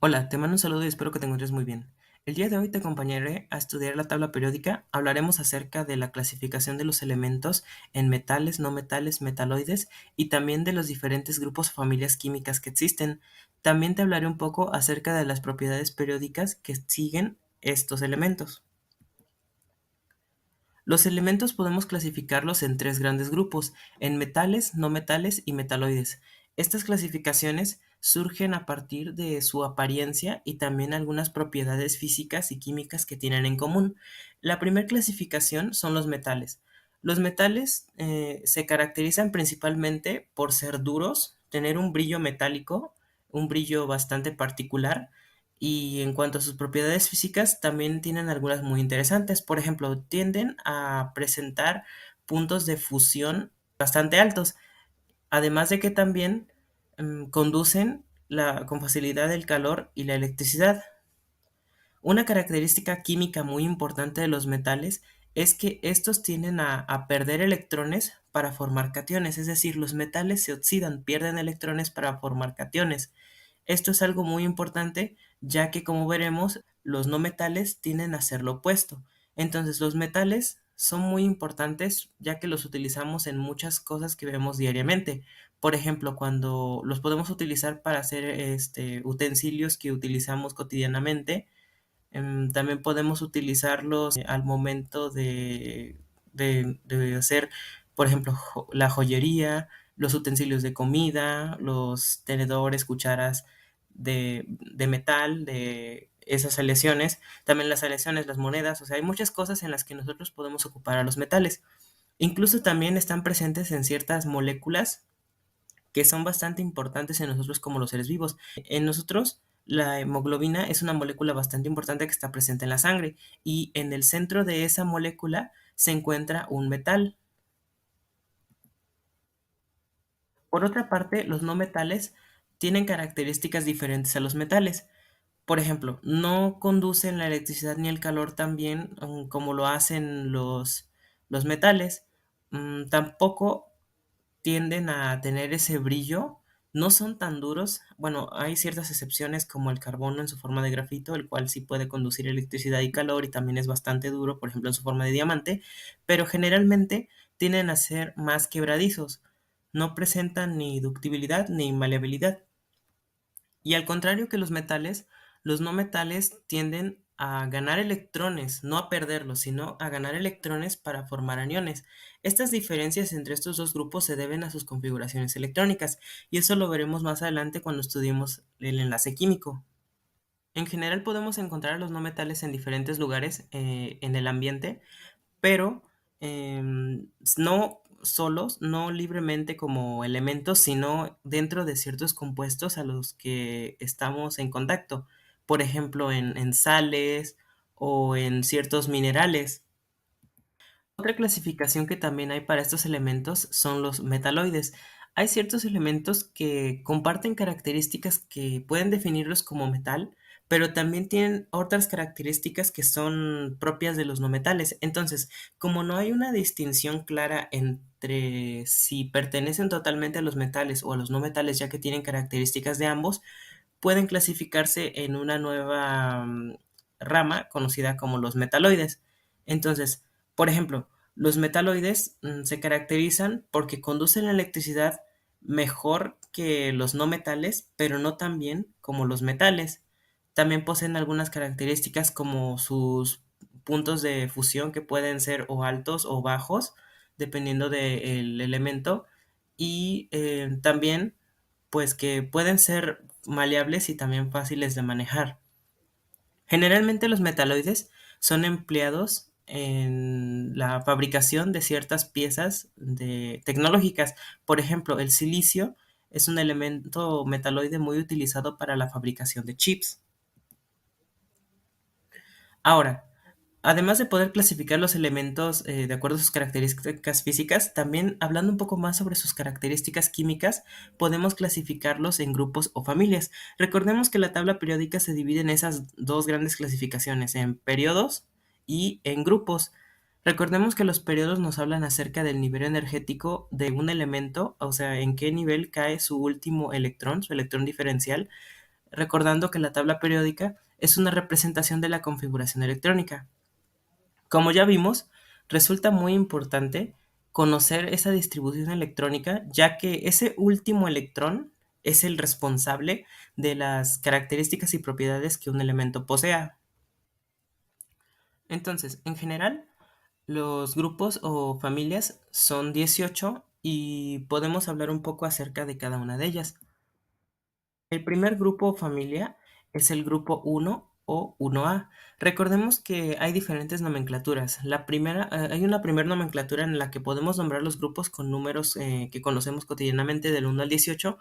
Hola, te mando un saludo y espero que te encuentres muy bien. El día de hoy te acompañaré a estudiar la tabla periódica. Hablaremos acerca de la clasificación de los elementos en metales, no metales, metaloides y también de los diferentes grupos o familias químicas que existen. También te hablaré un poco acerca de las propiedades periódicas que siguen estos elementos. Los elementos podemos clasificarlos en tres grandes grupos, en metales, no metales y metaloides. Estas clasificaciones surgen a partir de su apariencia y también algunas propiedades físicas y químicas que tienen en común. La primera clasificación son los metales. Los metales se caracterizan principalmente por ser duros, tener un brillo metálico, un brillo bastante particular, y en cuanto a sus propiedades físicas, también tienen algunas muy interesantes. Por ejemplo, tienden a presentar puntos de fusión bastante altos, además de que también conducen con facilidad el calor y la electricidad. Una característica química muy importante de los metales es que estos tienden a perder electrones para formar cationes, es decir, los metales se oxidan, pierden electrones para formar cationes. Esto es algo muy importante, ya que como veremos, los no metales tienden a ser lo opuesto. Entonces, los metales son muy importantes ya que los utilizamos en muchas cosas que vemos diariamente. Por ejemplo, cuando los podemos utilizar para hacer utensilios que utilizamos cotidianamente. También podemos utilizarlos al momento de hacer, por ejemplo, la joyería, los utensilios de comida, los tenedores, cucharas de metal, de esas aleaciones, también las aleaciones, las monedas, o sea, hay muchas cosas en las que nosotros podemos ocupar a los metales. Incluso también están presentes en ciertas moléculas que son bastante importantes en nosotros como los seres vivos. En nosotros, la hemoglobina es una molécula bastante importante que está presente en la sangre y en el centro de esa molécula se encuentra un metal. Por otra parte, los no metales tienen características diferentes a los metales. Por ejemplo, no conducen la electricidad ni el calor tan bien como lo hacen los metales. Tampoco tienden a tener ese brillo, no son tan duros. Bueno, hay ciertas excepciones como el carbono en su forma de grafito, el cual sí puede conducir electricidad y calor y también es bastante duro, por ejemplo, en su forma de diamante, pero generalmente tienden a ser más quebradizos, no presentan ni ductibilidad ni maleabilidad. Y al contrario que los metales, los no metales tienden a ganar electrones, no a perderlos, sino a ganar electrones para formar aniones. Estas diferencias entre estos dos grupos se deben a sus configuraciones electrónicas, y eso lo veremos más adelante cuando estudiemos el enlace químico. En general podemos encontrar a los no metales en diferentes lugares en el ambiente, pero no solos, no libremente como elementos, sino dentro de ciertos compuestos a los que estamos en contacto. Por ejemplo, en sales o en ciertos minerales. Otra clasificación que también hay para estos elementos son los metaloides. Hay ciertos elementos que comparten características que pueden definirlos como metal, pero también tienen otras características que son propias de los no metales. Entonces, como no hay una distinción clara entre si pertenecen totalmente a los metales o a los no metales, ya que tienen características de ambos, pueden clasificarse en una nueva rama conocida como los metaloides. Entonces, por ejemplo, los metaloides se caracterizan porque conducen la electricidad mejor que los no metales, pero no tan bien como los metales. También poseen algunas características como sus puntos de fusión que pueden ser o altos o bajos, dependiendo del elemento, y también pues que pueden ser maleables y también fáciles de manejar. Generalmente los metaloides son empleados en la fabricación de ciertas piezas tecnológicas. Por ejemplo, el silicio es un elemento metaloide muy utilizado para la fabricación de chips. Ahora, además de poder clasificar los elementos de acuerdo a sus características físicas, también hablando un poco más sobre sus características químicas, podemos clasificarlos en grupos o familias. Recordemos que la tabla periódica se divide en esas dos grandes clasificaciones, en periodos y en grupos. Recordemos que los periodos nos hablan acerca del nivel energético de un elemento, o sea, en qué nivel cae su último electrón, su electrón diferencial, recordando que la tabla periódica es una representación de la configuración electrónica. Como ya vimos, resulta muy importante conocer esa distribución electrónica, ya que ese último electrón es el responsable de las características y propiedades que un elemento posea. Entonces, en general, los grupos o familias son 18 y podemos hablar un poco acerca de cada una de ellas. El primer grupo o familia es el grupo 1 o 1A. Recordemos que hay diferentes nomenclaturas. Hay una primera nomenclatura en la que podemos nombrar los grupos con números que conocemos cotidianamente del 1 al 18,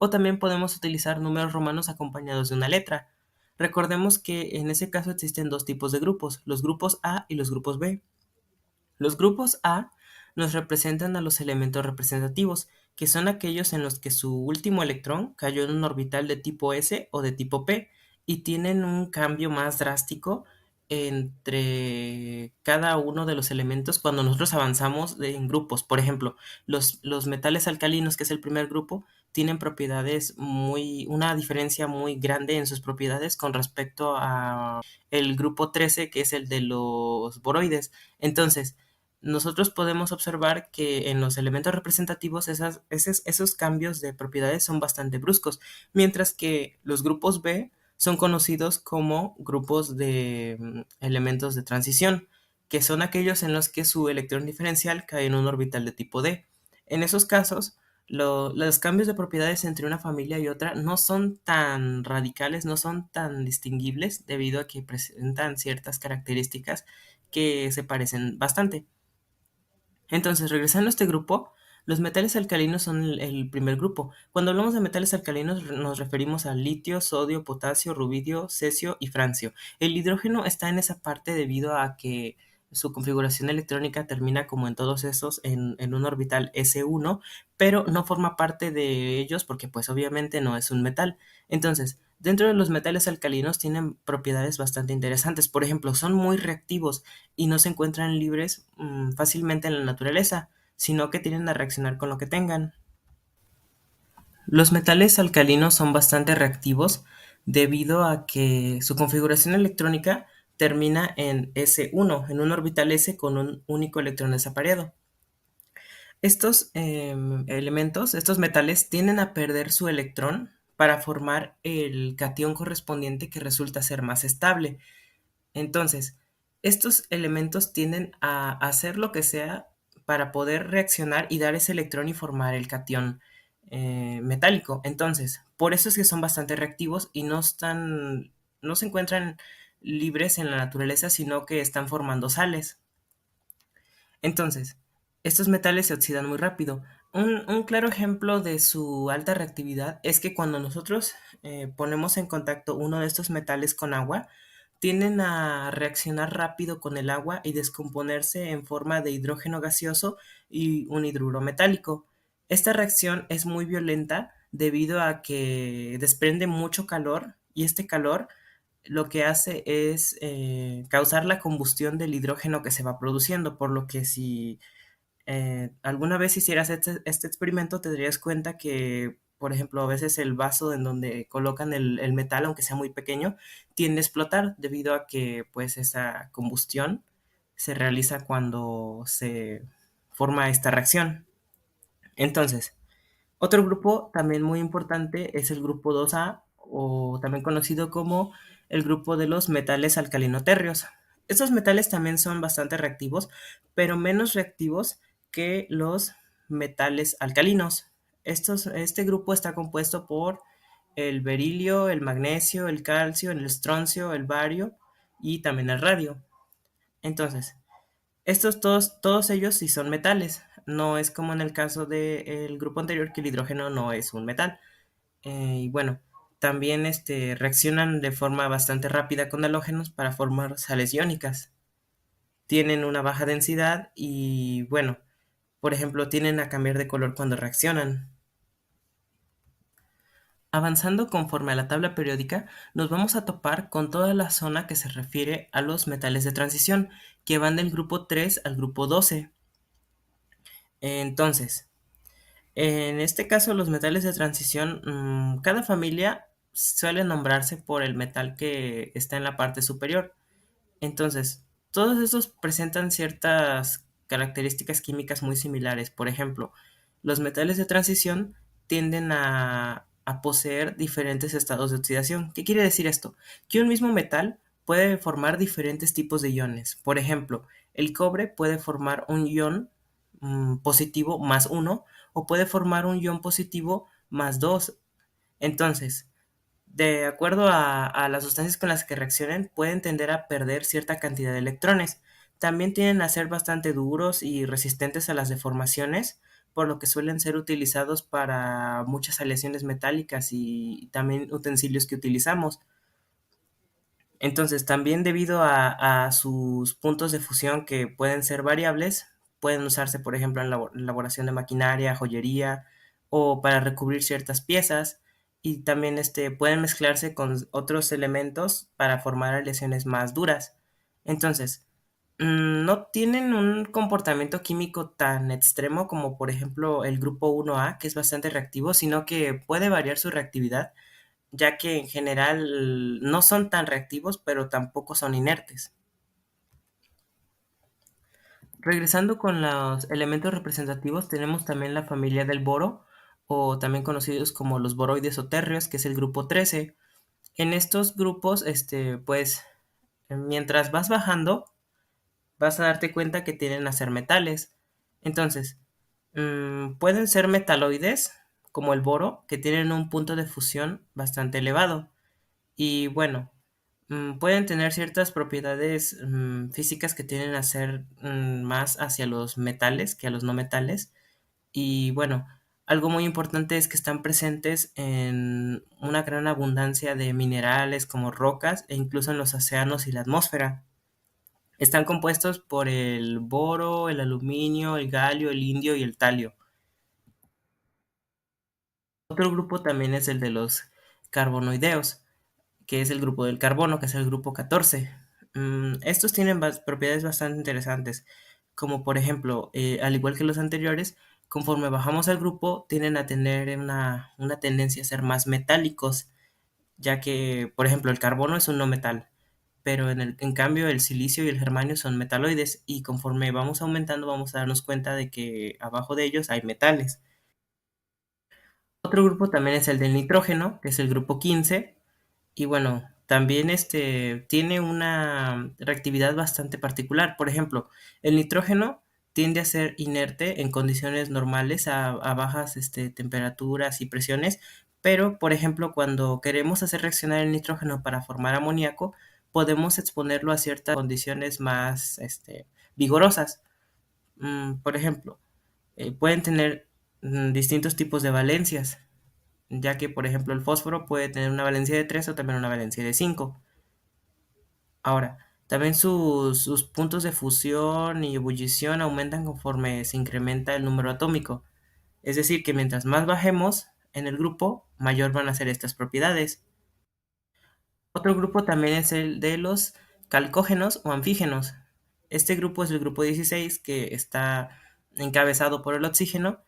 o también podemos utilizar números romanos acompañados de una letra. Recordemos que en ese caso existen dos tipos de grupos, los grupos A y los grupos B. Los grupos A nos representan a los elementos representativos, que son aquellos en los que su último electrón cayó en un orbital de tipo S o de tipo P y tienen un cambio más drástico entre cada uno de los elementos cuando nosotros avanzamos en grupos. Por ejemplo, los metales alcalinos, que es el primer grupo, tienen una diferencia muy grande en sus propiedades con respecto a el grupo 13, que es el de los boroides. Entonces, nosotros podemos observar que en los elementos representativos esos cambios de propiedades son bastante bruscos, mientras que los grupos B son conocidos como grupos de elementos de transición, que son aquellos en los que su electrón diferencial cae en un orbital de tipo D. En esos casos, los cambios de propiedades entre una familia y otra no son tan radicales, no son tan distinguibles debido a que presentan ciertas características que se parecen bastante. Entonces, regresando a este grupo, los metales alcalinos son el primer grupo. Cuando hablamos de metales alcalinos nos referimos a litio, sodio, potasio, rubidio, cesio y francio. El hidrógeno está en esa parte debido a que su configuración electrónica termina como en todos esos en un orbital S1, pero no forma parte de ellos porque pues obviamente no es un metal. Entonces, dentro de los metales alcalinos tienen propiedades bastante interesantes. Por ejemplo, son muy reactivos y no se encuentran libres fácilmente en la naturaleza, sino que tienden a reaccionar con lo que tengan. Los metales alcalinos son bastante reactivos debido a que su configuración electrónica termina en S1, en un orbital S con un único electrón desapareado. Estos elementos, estos metales, tienden a perder su electrón para formar el catión correspondiente que resulta ser más estable. Entonces, estos elementos tienden a hacer lo que sea para poder reaccionar y dar ese electrón y formar el catión metálico. Entonces, por eso es que son bastante reactivos y no se encuentran libres en la naturaleza, sino que están formando sales. Entonces, estos metales se oxidan muy rápido. Un claro ejemplo de su alta reactividad es que cuando nosotros ponemos en contacto uno de estos metales con agua, tienden a reaccionar rápido con el agua y descomponerse en forma de hidrógeno gaseoso y un hidruro metálico. Esta reacción es muy violenta debido a que desprende mucho calor y este calor lo que hace es causar la combustión del hidrógeno que se va produciendo, por lo que si alguna vez hicieras este experimento, te darías cuenta que, por ejemplo, a veces el vaso en donde colocan el metal, aunque sea muy pequeño, tiende a explotar debido a que pues esa combustión se realiza cuando se forma esta reacción. Entonces, otro grupo también muy importante es el grupo 2A o también conocido como el grupo de los metales alcalino-térreos. Estos metales también son bastante reactivos, pero menos reactivos que los metales alcalinos. Este grupo está compuesto por el berilio, el magnesio, el calcio, el estroncio, el bario y también el radio. Entonces, todos ellos sí son metales. No es como en el caso del grupo anterior que el hidrógeno no es un metal. Y bueno, también reaccionan de forma bastante rápida con halógenos para formar sales iónicas. Tienen una baja densidad y bueno, por ejemplo, tienden a cambiar de color cuando reaccionan. Avanzando conforme a la tabla periódica, nos vamos a topar con toda la zona que se refiere a los metales de transición, que van del grupo 3 al grupo 12. Entonces, en este caso, los metales de transición, cada familia suele nombrarse por el metal que está en la parte superior. Entonces, todos estos presentan ciertas características químicas muy similares. Por ejemplo, los metales de transición tienden a poseer diferentes estados de oxidación. ¿Qué quiere decir esto? Que un mismo metal puede formar diferentes tipos de iones. Por ejemplo, el cobre puede formar un ion positivo más uno o puede formar un ion positivo más 2. Entonces, de acuerdo a las sustancias con las que reaccionen, pueden tender a perder cierta cantidad de electrones. También tienden a ser bastante duros y resistentes a las deformaciones, por lo que suelen ser utilizados para muchas aleaciones metálicas y también utensilios que utilizamos. Entonces, también debido a sus puntos de fusión que pueden ser variables, pueden usarse, por ejemplo, en la elaboración de maquinaria, joyería o para recubrir ciertas piezas y también pueden mezclarse con otros elementos para formar aleaciones más duras. Entonces, no tienen un comportamiento químico tan extremo como, por ejemplo, el grupo 1A, que es bastante reactivo, sino que puede variar su reactividad ya que en general no son tan reactivos, pero tampoco son inertes. Regresando con los elementos representativos, tenemos también la familia del boro, o también conocidos como los boroides o térreos, que es el grupo 13. En estos grupos, pues, mientras vas bajando, vas a darte cuenta que tienden a ser metales. Entonces, pueden ser metaloides, como el boro, que tienen un punto de fusión bastante elevado. Y bueno, pueden tener ciertas propiedades físicas que tienden a ser más hacia los metales que a los no metales. Y bueno, algo muy importante es que están presentes en una gran abundancia de minerales como rocas e incluso en los océanos y la atmósfera. Están compuestos por el boro, el aluminio, el galio, el indio y el talio. Otro grupo también es el de los carbonoideos, que es el grupo del carbono, que es el grupo 14. Estos tienen propiedades bastante interesantes, como por ejemplo, al igual que los anteriores, conforme bajamos al grupo, tienden a tener una tendencia a ser más metálicos, ya que, por ejemplo, el carbono es un no metal, pero en cambio el silicio y el germanio son metaloides, y conforme vamos aumentando vamos a darnos cuenta de que abajo de ellos hay metales. Otro grupo también es el del nitrógeno, que es el grupo 15. Y bueno, también tiene una reactividad bastante particular. Por ejemplo, el nitrógeno tiende a ser inerte en condiciones normales a bajas temperaturas y presiones, pero por ejemplo, cuando queremos hacer reaccionar el nitrógeno para formar amoníaco, podemos exponerlo a ciertas condiciones más vigorosas. Por ejemplo, pueden tener distintos tipos de valencias, ya que por ejemplo el fósforo puede tener una valencia de 3 o también una valencia de 5. Ahora, también sus puntos de fusión y ebullición aumentan conforme se incrementa el número atómico. Es decir, que mientras más bajemos en el grupo, mayor van a ser estas propiedades. Otro grupo también es el de los calcógenos o anfígenos. Este grupo es el grupo 16 que está encabezado por el oxígeno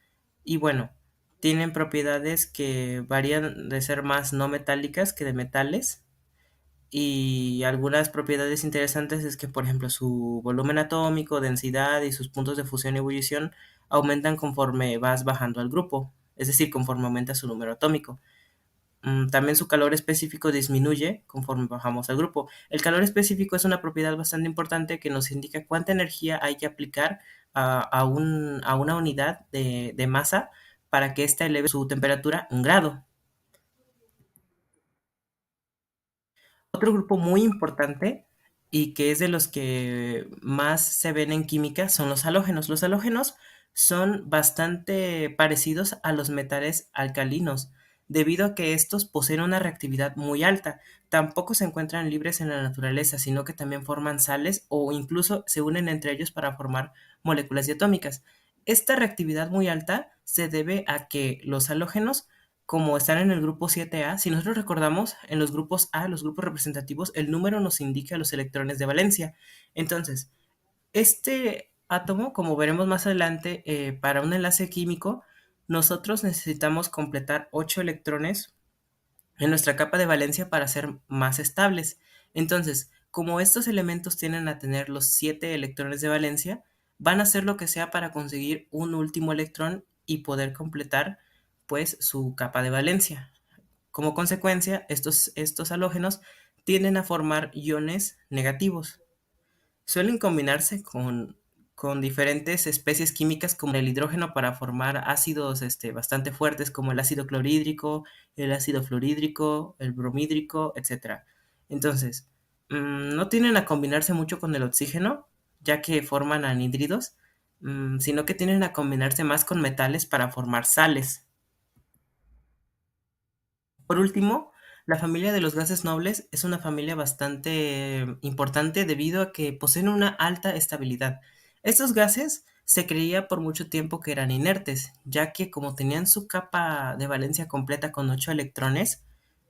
y bueno, tienen propiedades que varían de ser más no metálicas que de metales y algunas propiedades interesantes es que, por ejemplo, su volumen atómico, densidad y sus puntos de fusión y ebullición aumentan conforme vas bajando al grupo, es decir, conforme aumenta su número atómico. También su calor específico disminuye conforme bajamos al grupo. El calor específico es una propiedad bastante importante que nos indica cuánta energía hay que aplicar a una unidad de masa para que ésta eleve su temperatura 1 grado. Otro grupo muy importante y que es de los que más se ven en química son los halógenos. Los halógenos son bastante parecidos a los metales alcalinos, debido a que estos poseen una reactividad muy alta. Tampoco se encuentran libres en la naturaleza, sino que también forman sales o incluso se unen entre ellos para formar moléculas diatómicas. Esta reactividad muy alta se debe a que los halógenos como están en el grupo 7A, si nosotros recordamos, en los grupos A, los grupos representativos, el número nos indica los electrones de valencia. Entonces, este átomo, como veremos más adelante, para un enlace químico, nosotros necesitamos completar 8 electrones en nuestra capa de valencia para ser más estables. Entonces, como estos elementos tienden a tener los 7 electrones de valencia, van a hacer lo que sea para conseguir un último electrón y poder completar pues su capa de valencia. Como consecuencia, estos halógenos tienden a formar iones negativos. Suelen combinarse con diferentes especies químicas como el hidrógeno para formar ácidos bastante fuertes como el ácido clorhídrico, el ácido fluorhídrico, el bromhídrico, etcétera. Entonces, no tienden a combinarse mucho con el oxígeno, ya que forman anhídridos, sino que tienden a combinarse más con metales para formar sales. Por último, la familia de los gases nobles es una familia bastante importante debido a que poseen una alta estabilidad. Estos gases se creía por mucho tiempo que eran inertes, ya que como tenían su capa de valencia completa con 8 electrones,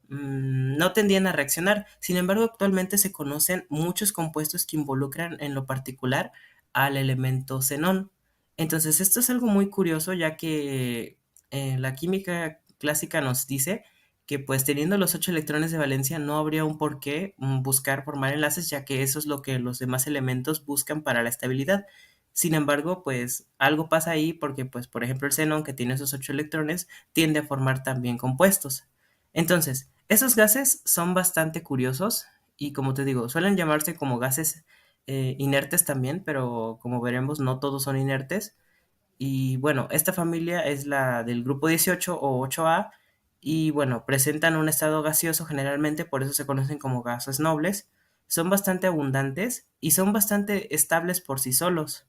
no tendían a reaccionar. Sin embargo, actualmente se conocen muchos compuestos que involucran en lo particular al elemento xenón. Entonces, esto es algo muy curioso, ya que la química clásica nos dice que pues teniendo los 8 electrones de valencia no habría un por qué buscar formar enlaces, ya que eso es lo que los demás elementos buscan para la estabilidad. Sin embargo, pues algo pasa ahí porque, pues, por ejemplo, el xenón, que tiene esos 8 electrones, tiende a formar también compuestos. Entonces, esos gases son bastante curiosos y, como te digo, suelen llamarse como gases inertes también, pero como veremos, no todos son inertes. Y bueno, esta familia es la del grupo 18 o 8A y bueno, presentan un estado gaseoso generalmente, por eso se conocen como gases nobles. Son bastante abundantes y son bastante estables por sí solos.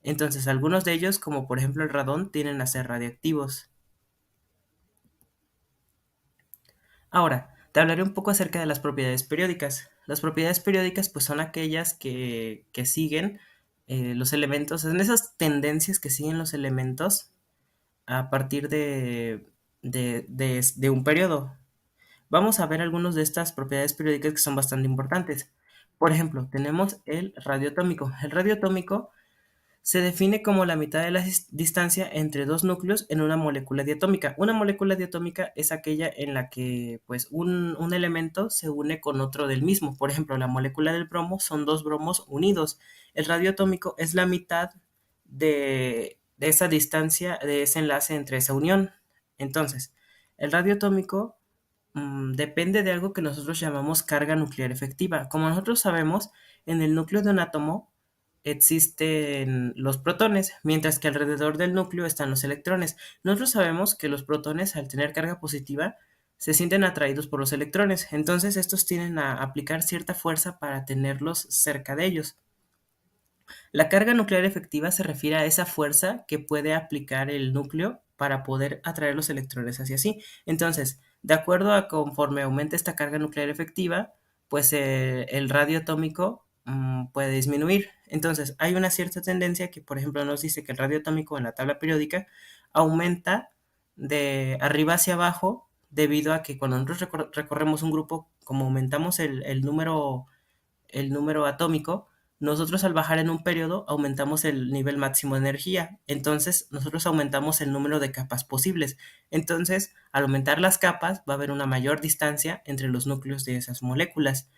Entonces, algunos de ellos, como por ejemplo el radón, tienden a ser radiactivos. Ahora, te hablaré un poco acerca de las propiedades periódicas. Las propiedades periódicas pues son aquellas que siguen los elementos, son esas tendencias que siguen los elementos a partir de un periodo. Vamos a ver algunas de estas propiedades periódicas que son bastante importantes. Por ejemplo, tenemos el radioatómico. El radioatómico se define como la mitad de la distancia entre dos núcleos en una molécula diatómica. Una molécula diatómica es aquella en la que pues, un elemento se une con otro del mismo. Por ejemplo, la molécula del bromo son dos bromos unidos. El radioatómico es la mitad de esa distancia, de ese enlace entre esa unión. Entonces, el radioatómico depende de algo que nosotros llamamos carga nuclear efectiva. Como nosotros sabemos, en el núcleo de un átomo existen los protones, mientras que alrededor del núcleo están los electrones. Nosotros sabemos que los protones, al tener carga positiva, se sienten atraídos por los electrones, entonces estos tienen a aplicar cierta fuerza para tenerlos cerca de ellos. La carga nuclear efectiva se refiere a esa fuerza que puede aplicar el núcleo para poder atraer los electrones hacia sí. Entonces, de acuerdo a conforme aumenta esta carga nuclear efectiva, pues el radio atómico puede disminuir. Entonces, hay una cierta tendencia que, por ejemplo, nos dice que el radio atómico en la tabla periódica aumenta de arriba hacia abajo debido a que cuando nosotros recorremos un grupo, como aumentamos el número atómico, nosotros al bajar en un periodo aumentamos el nivel máximo de energía, entonces nosotros aumentamos el número de capas posibles. Entonces, al aumentar las capas, va a haber una mayor distancia entre los núcleos de esas moléculas,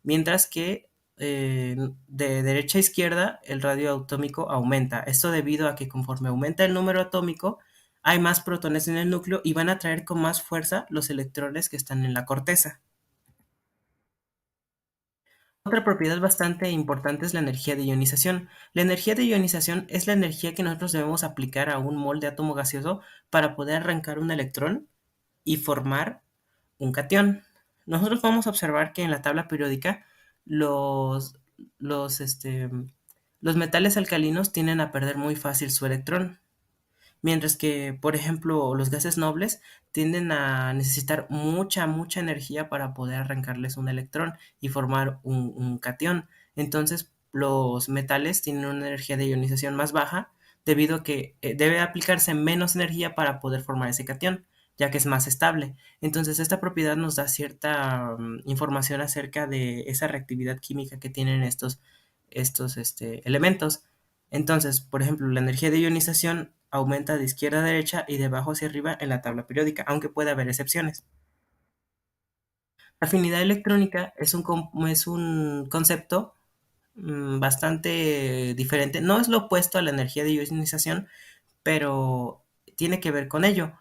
mientras que de derecha a izquierda el radio atómico aumenta. Esto debido a que conforme aumenta el número atómico, hay más protones en el núcleo y van a atraer con más fuerza los electrones que están en la corteza. Otra propiedad bastante importante es la energía de ionización. La energía de ionización es la energía que nosotros debemos aplicar a un mol de átomo gaseoso para poder arrancar un electrón y formar un catión. Nosotros vamos a observar que en la tabla periódica los, los, este, los metales alcalinos tienden a perder muy fácil su electrón. Mientras que, por ejemplo, los gases nobles tienden a necesitar mucha energía para poder arrancarles un electrón y formar un catión. Entonces, los metales tienen una energía de ionización más baja debido a que debe aplicarse menos energía para poder formar ese catión, ya que es más estable. Entonces, esta propiedad nos da cierta información acerca de esa reactividad química que tienen estos elementos. Entonces, por ejemplo, la energía de ionización aumenta de izquierda a derecha y de abajo hacia arriba en la tabla periódica, aunque puede haber excepciones. Afinidad electrónica es un concepto bastante diferente. No es lo opuesto a la energía de ionización, pero tiene que ver con ello.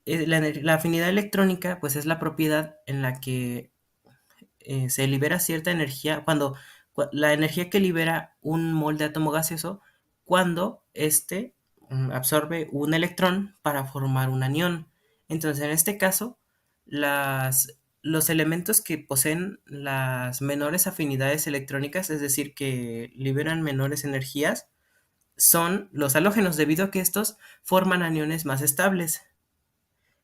La afinidad electrónica, pues es la propiedad en la que se libera cierta energía, la energía que libera un mol de átomo gaseoso, cuando éste absorbe un electrón para formar un anión. Entonces, en este caso, los elementos que poseen las menores afinidades electrónicas, es decir, que liberan menores energías, son los halógenos, debido a que estos forman aniones más estables.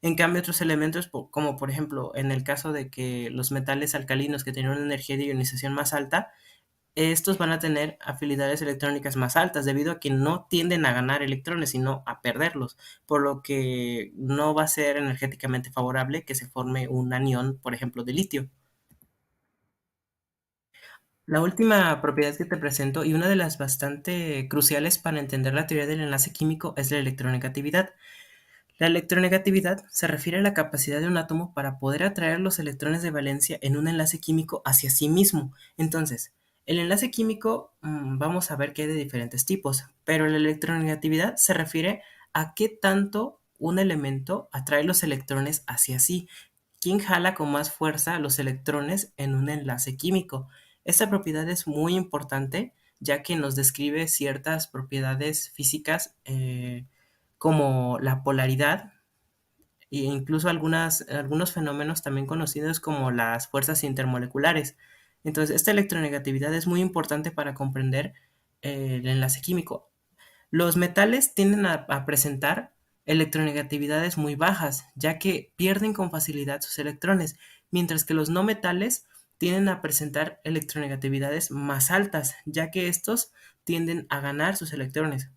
En cambio, otros elementos, como por ejemplo en el caso de que los metales alcalinos que tienen una energía de ionización más alta, estos van a tener afinidades electrónicas más altas debido a que no tienden a ganar electrones, sino a perderlos, por lo que no va a ser energéticamente favorable que se forme un anión, por ejemplo, de litio. La última propiedad que te presento, y una de las bastante cruciales para entender la teoría del enlace químico, es la electronegatividad. La electronegatividad se refiere a la capacidad de un átomo para poder atraer los electrones de valencia en un enlace químico hacia sí mismo. Entonces, el enlace químico, vamos a ver que hay de diferentes tipos, pero la electronegatividad se refiere a qué tanto un elemento atrae los electrones hacia sí. ¿Quién jala con más fuerza los electrones en un enlace químico? Esta propiedad es muy importante ya que nos describe ciertas propiedades físicas, como la polaridad e incluso algunos fenómenos también conocidos como las fuerzas intermoleculares. Entonces, esta electronegatividad es muy importante para comprender el enlace químico. Los metales tienden a presentar electronegatividades muy bajas, ya que pierden con facilidad sus electrones, mientras que los no metales tienden a presentar electronegatividades más altas, ya que estos tienden a ganar sus electrones.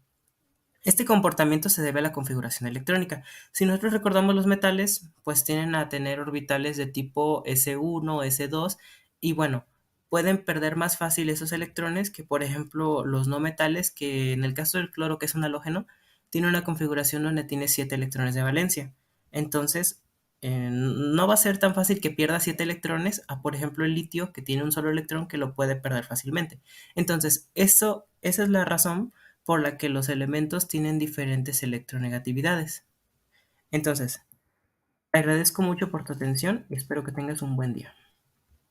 Este comportamiento se debe a la configuración electrónica. Si nosotros recordamos, los metales, pues tienden a tener orbitales de tipo S1, S2, y bueno, pueden perder más fácil esos electrones que, por ejemplo, los no metales, que en el caso del cloro, que es un halógeno, tiene una configuración donde tiene 7 electrones de valencia. Entonces, no va a ser tan fácil que pierda 7 electrones a, por ejemplo, el litio, que tiene un solo electrón que lo puede perder fácilmente. Entonces, esa es la razón por la que los elementos tienen diferentes electronegatividades. Entonces, te agradezco mucho por tu atención y espero que tengas un buen día.